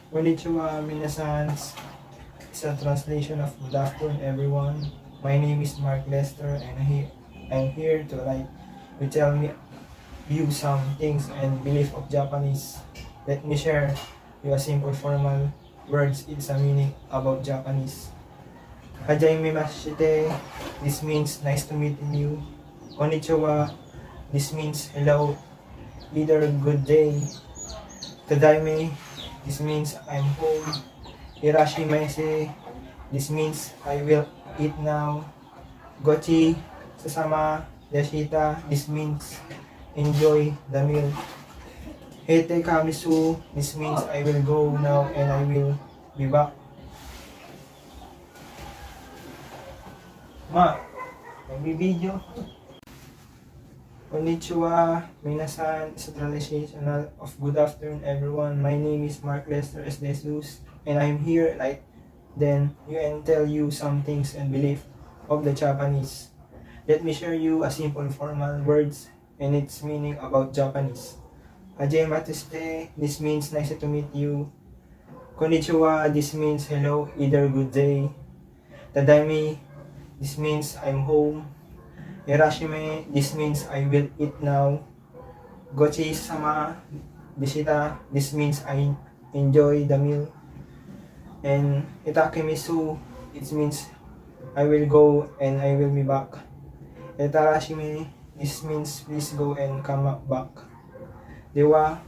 Konnichiwa, minasan. It's a translation of good afternoon, everyone. My name is Mark Lester, and I'm here to tell you some things and belief of Japanese. Let me share you a simple formal words. It's a meaning about Japanese. Hajaime mashite. This means nice to meet you. Konnichiwa. This means hello. Either good day. Tadaime. This means I'm home. Irashimasu. This means I will eat now. Gochi sasama yashita. This means enjoy the meal. Hete kamisu. This means I will go now and I will be back. Ma, nagbibideo. Konnichiwa, minasan, is a translation of good afternoon, everyone. My name is Mark Lester S. Jesus, and I'm here then you and tell you some things and belief of the Japanese. Let me share you a simple formal words and its meaning about Japanese. Hajamatsuste, this means nice to meet you. Konnichiwa, this means hello, either good day. Tadaime, this means I'm home. Irashime, this means I will eat now. Gochi sama deshita, this means I enjoy the meal. And itakemisu, it means I will go and I will be back. Itarashime, this means please go and come back. Dewa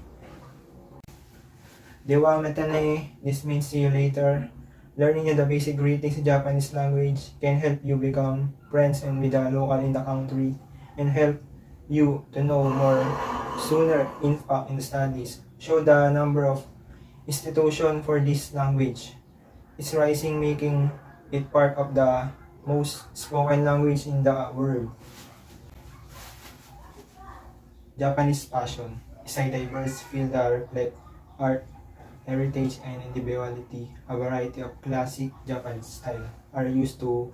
metane, this means see you later. Learning the basic greetings in Japanese language can help you become friends and with the local in the country and help you to know more sooner in the studies. Show the number of institution for this language. It's rising, making it part of the most spoken language in the world. Japanese fashion is a diverse field that reflects art, heritage, and individuality. A variety of classic Japanese style are used to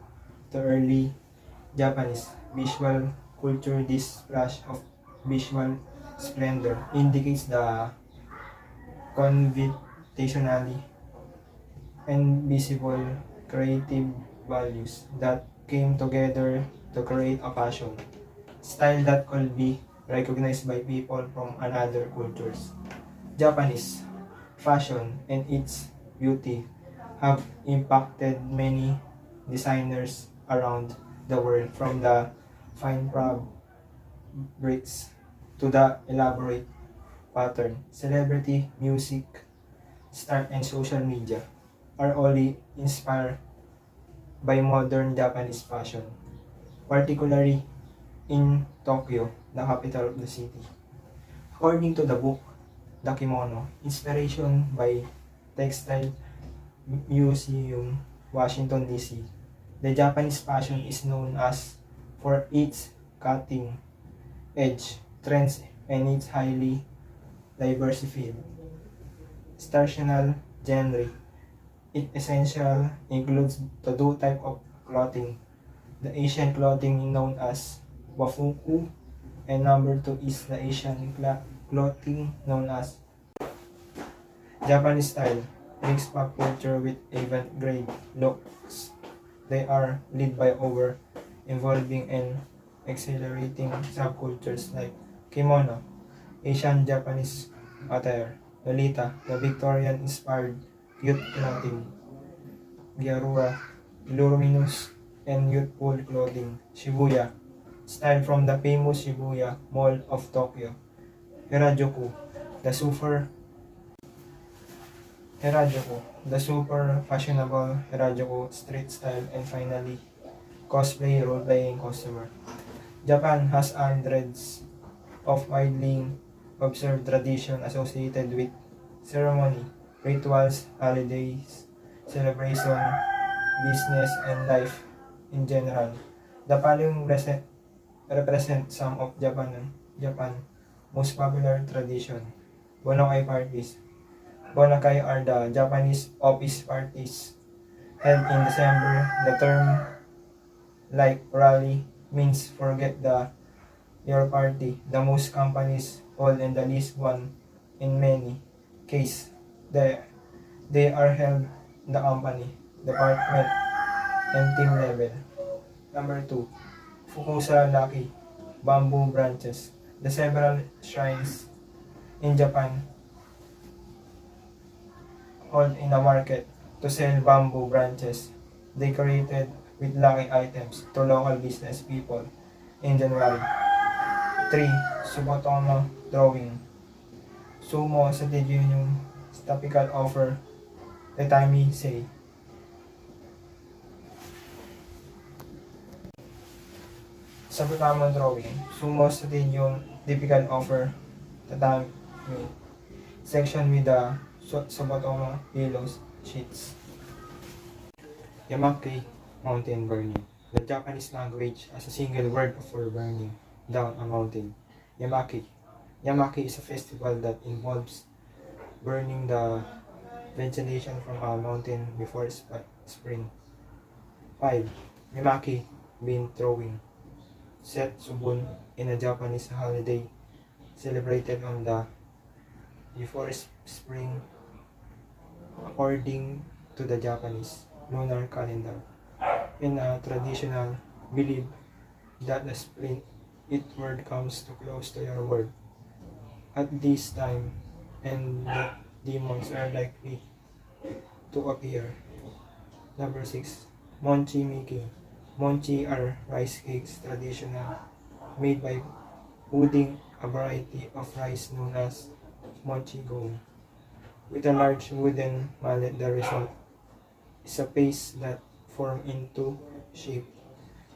the early Japanese visual culture. This flash of visual splendor indicates the conventionally and visible creative values that came together to create a fashion style that could be recognized by people from other cultures. Japanese fashion and its beauty have impacted many designers around the world, from the fine fabrics to the elaborate pattern. Celebrity, music, star, and social media are all inspired by modern Japanese fashion, particularly in Tokyo, the capital of the city. According to the book The Kimono, Inspiration by Textile Museum, Washington, D.C. The Japanese fashion is known as for its cutting edge trends and its highly diversified stational genre. It essentially includes the two types of clothing. The Asian clothing known as wafuku, and number two is the Asian clothing known as Japanese style. Mixed pop culture with avant-garde looks. They are led by over involving and accelerating subcultures like kimono, Asian Japanese attire, Lolita, the Victorian-inspired youth clothing, Gyarura, luminous and youthful clothing, Shibuya, style from the famous Shibuya Mall of Tokyo, Harajuku, the super fashionable Harajuku street style, and finally, cosplay role-playing costumer. Japan has hundreds of widely observed traditions associated with ceremony, rituals, holidays, celebration, business, and life in general. The following represent some of Japan most popular tradition. Bonakai parties. Bonakai are the Japanese office parties held in December. The term, like rally, means forget your party. The most companies hold in the least one in many cases. The They are held in the company, department, and team level. Number 2, Fukusa Laki, bamboo branches. The several shrines in Japan hold in a market to sell bamboo branches decorated with lucky items to local business people in January. 3. Subotomo drawing. Sumo sa yung topical offer Tetami say. Subotomo drawing. Sumo sa yung typical offer Tetami section with the Subotomo pillows sheets. Yamaki mountain burning. The Japanese language as a single word for burning down a mountain. Yamaki. Yamaki is a festival that involves burning the vegetation from a mountain before spring. 5. Yamaki bean throwing. Set Subun in a Japanese holiday celebrated on the before spring according to the Japanese lunar calendar. In a traditional belief that the spring word comes too close to your word at this time and that demons are likely to appear. Number 6. Mochi making. Mochi are rice cakes traditional made by pudding a variety of rice known as mochi gong. With a large wooden mallet, the result is a paste that form into shape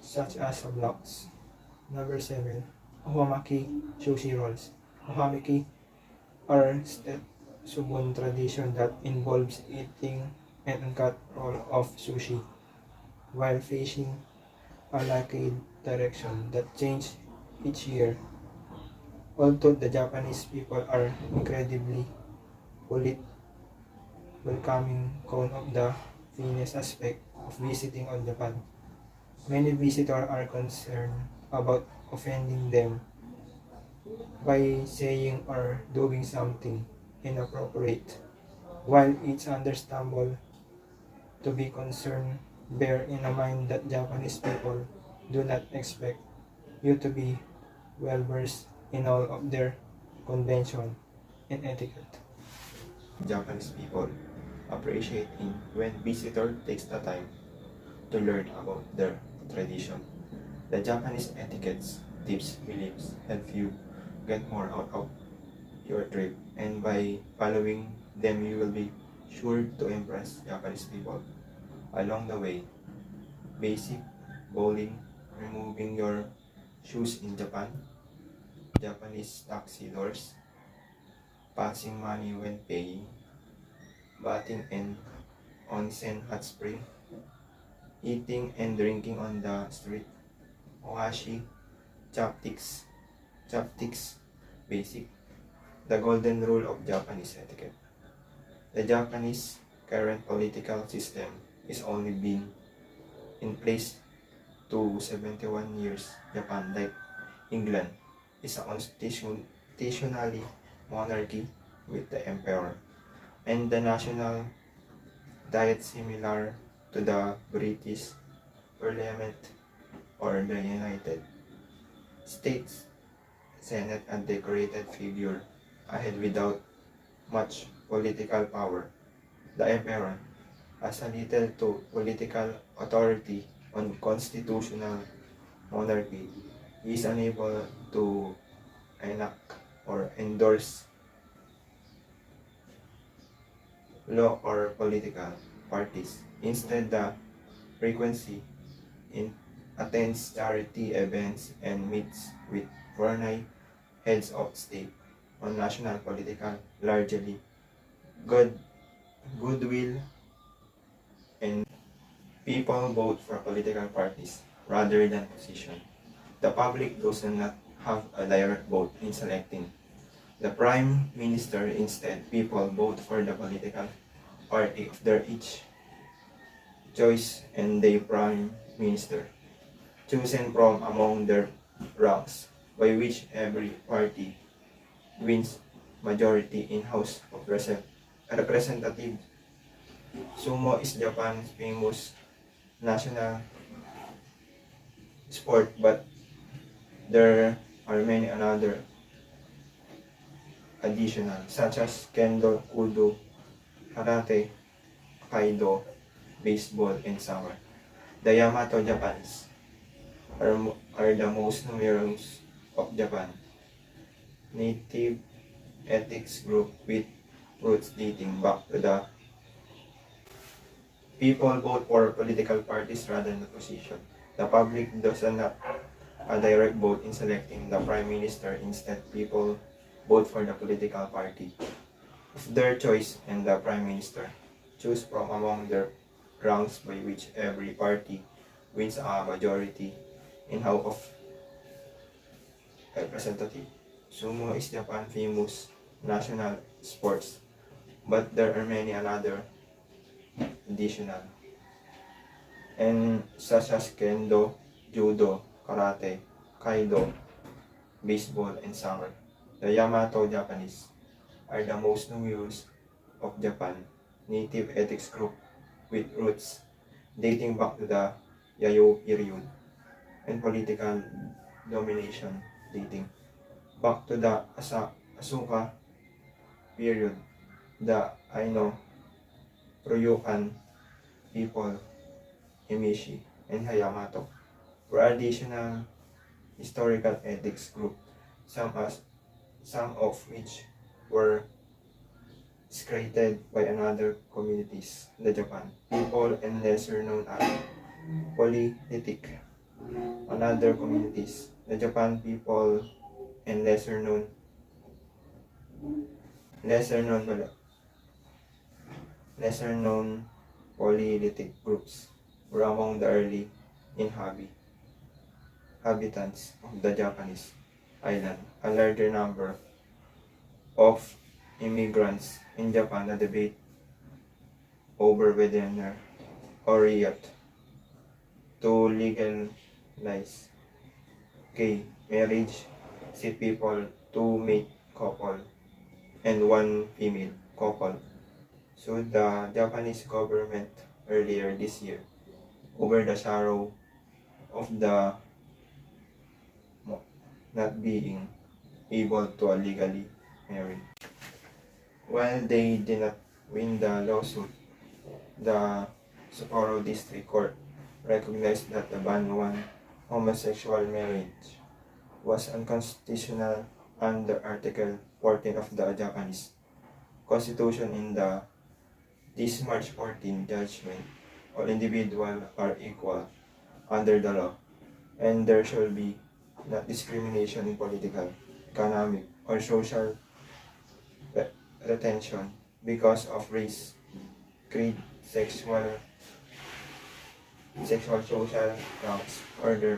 such as blocks. Number 7. Ohamaki sushi rolls. Ohamaki are Subun tradition that involves eating an uncut roll of sushi while facing a lucky direction that changes each year. Although the Japanese people are incredibly polite, welcoming cone of the finest aspect of visiting on Japan. Many visitors are concerned about offending them by saying or doing something inappropriate. While it's understandable to be concerned, bear in mind that Japanese people do not expect you to be well versed in all of their convention and etiquette. Japanese people appreciate when visitor takes the time to learn about their tradition. The Japanese etiquettes, tips, beliefs help you get more out of your trip, and by following them you will be sure to impress Japanese people. Along the way, basic bowling, removing your shoes in Japan, Japanese taxi doors, passing money when paying, bathing in onsen hot spring, eating and drinking on the street, ohashi, chopsticks, basic, the golden rule of Japanese etiquette. The Japanese current political system is only been in place to 71 years. Japan, like England, is a constitutionally monarchy with the emperor, and the national diet similar to the British Parliament or the United States Senate, a decorated figure ahead without much political power. The emperor has a little to political authority on constitutional monarchy. He is unable to enact or endorse law or political parties. Instead, the frequency in attends charity events and meets with foreign heads of state on national political largely goodwill, and people vote for political parties rather than position. The public does not have a direct vote in selecting the prime minister. Instead, people vote for the political party of their each choice, and the prime minister chosen from among their ranks, by which every party wins majority in House of Representatives Sumo is Japan's famous national sport, but there are many another additional, such as kendo, kudo, karate, kaido, baseball, and soccer. The Yamato Japans are the most numerous of Japan. Native ethics group with roots dating back to the people vote for political parties rather than opposition. The public does not a direct vote in selecting the prime minister. Instead, people vote for the political party of their choice, and the prime minister choose from among their ranks, by which every party wins a majority in House of Representative. Sumo is Japan's famous national sports, but there are many another additional, and such as kendo, judo, karate, kaido, baseball, and soccer. The Yamato Japanese are the most numerous of Japan. Native ethics group with roots dating back to the Yayoi period, and political domination dating back to the Asuka period. The Aino, Ryukan people, Emishi, and Hayamato were additional historical ethics group, some of which were created by another communities, the Japan people, and lesser known as polythetic. Another communities, the Japan people, and lesser known lesser known polythetic groups were among the early inhabitants of the Japanese island. A larger number of immigrants in Japan. The debate over whether or yet to legalize gay marriage, see people two mate couple and one female couple. So the Japanese government earlier this year, over the sorrow of the not being able to legally marry. While they did not win the lawsuit, the Sapporo District Court recognized that the ban on homosexual marriage was unconstitutional under Article 14 of the Japanese Constitution. In this March 14 judgment, all individuals are equal under the law, and there shall be not discrimination in political, economic, or social retention because of race, creed, sexual, social grounds, or their